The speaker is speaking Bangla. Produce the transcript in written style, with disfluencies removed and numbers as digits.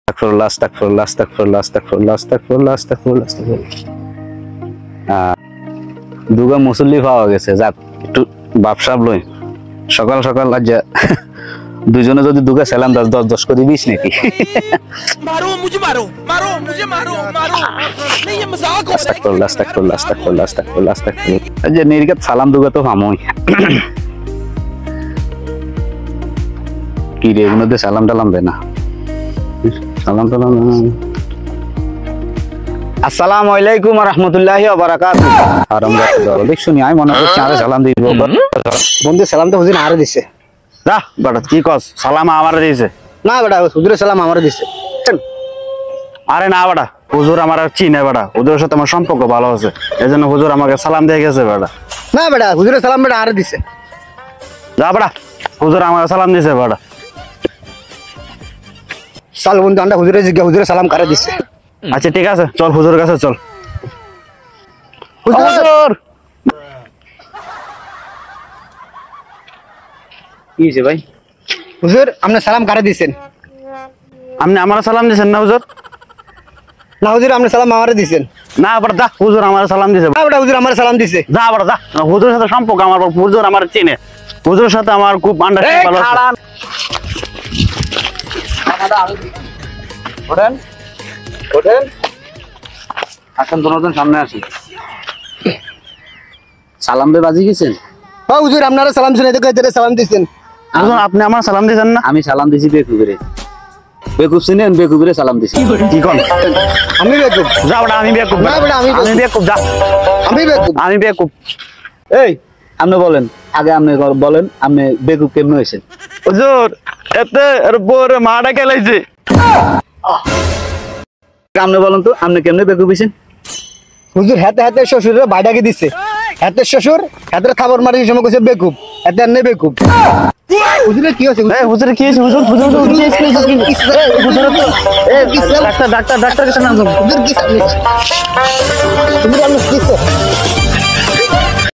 আস্তাগফিরুল্লাহ আস্তাগফিরুল্লাহ আস্তাগফিরুল্লাহ আস্তাগফিরুল্লাহ আস্তাগফিরুল্লাহ আস্তাগফিরুল্লাহ আস্তাগফিরুল্লাহ। দুগা মুসল্লি পাওয়া গেছে, যাক একটু বাপসাপ লই সকাল সকাল আজ দুজনে যদি দুগা সালাম 10 করে দিস নাকি? मारो मुझे मारो मारो मुझे मारो मारो नहीं ये मजाक हो रहा है। আস্তাগফিরুল্লাহ আস্তাগফিরুল্লাহ আস্তাগফিরুল্লাহ আস্তাগফিরুল্লাহ আস্তাগফিরুল্লাহ। যে নির্গত সালাম দুগা তো পামই কি রে, এগুলোতে সালাম টালাম দেয় না, সালাম টালাম। আসসালামু আলাইকুম ওয়া রাহমাতুল্লাহি ওয়া বারাকাতুহু। আর আমরা দেখ শুনি আমি মনে করছি আরে সালাম দিব বন্ধু সালাম তো হুজুর আরে দিছে যা বেটা, কি কস সালাম আমারে দিয়েছে? না বেটা হুজুরের সালাম আমারে দিছে। আরে না বেটা, হুজুর আমার চিনে বেটা, হুজুরের সাথে আমার সম্পর্ক ভালো আছে, এজন্য হুজুর আমাকে সালাম দিয়ে গেছে বেটা। না বেটা হুজুরের সালাম বেটা আরে দিছে। যা বেটা, হুজুর আমাকে সালাম দিয়েছে বেটা। সাল বন্ধু আন্ডা হুজুরের সালাম কারে দিছে। আচ্ছা ঠিক আছে, চল হুজুরের কাছে চল। হুজুর কি হয়েছে ভাই? হুজুর আপনি সালাম কারে দিছেন? আপনি আমার সালাম দিয়েছেন না হুজুর? না হুজুর আপনি সালাম আমারে দিছেন। না বেটা যা, হুজুর আমার সালাম দিয়েছে। না বেটা হুজুর আমারে সালাম দিছে। যা বেটা যা, হুজুরের সাথে সম্পর্ক আমার, হুজুর আমার চিনে, হুজুরের সাথে আমার খুব আন্ডারস্ট্যান্ডিং ভালো আছে। ওঠেন ওঠেন আসেন দুজন সামনে আসেন। সালাম দিয়ে বাজি গেছেন? হ্যাঁ হুজুর আপনারা সালাম দিছেন, এতে কইতে সালাম দিছেন। হুজুর আপনি আমার সালাম দিয়েছেন না? আমি সালাম দিছি বেকুবেরে, বেকুব চিনেন? বেকুবেরে সালাম দিছি। কি কোন? আমি বেকুব। যা বেটা, আমি বেকুব। না বেটা, আমি বেকুব। যা, আমি বেকুব। আমি বেকুব। এই আপনি বলেন আগে, আপনি বলেন আপনি বেকুব কেমনে হয়েছেন? হুজুর এতে এর বউরে মাটা খেলাইছে। আপনি বলেন তো আপনি কেমনে বেকুব হয়েছেন? হুজুর হাতে হাতে শ্বশুরের বাইডাকে দিছে। হাতে শ্বশুর হাতের খাবার মারি সময় কইছে বেকুব, হাতে আর নে বেকুব। হুজুরের কি হইছে? এই হুজুর কি হইছে? হুজুর হুজুর কি হইছে? হুজুর ডাক্তার ডাক্তার ডাক্তার কাছে না যাও। হুজুর কি হুজুর আপনি কি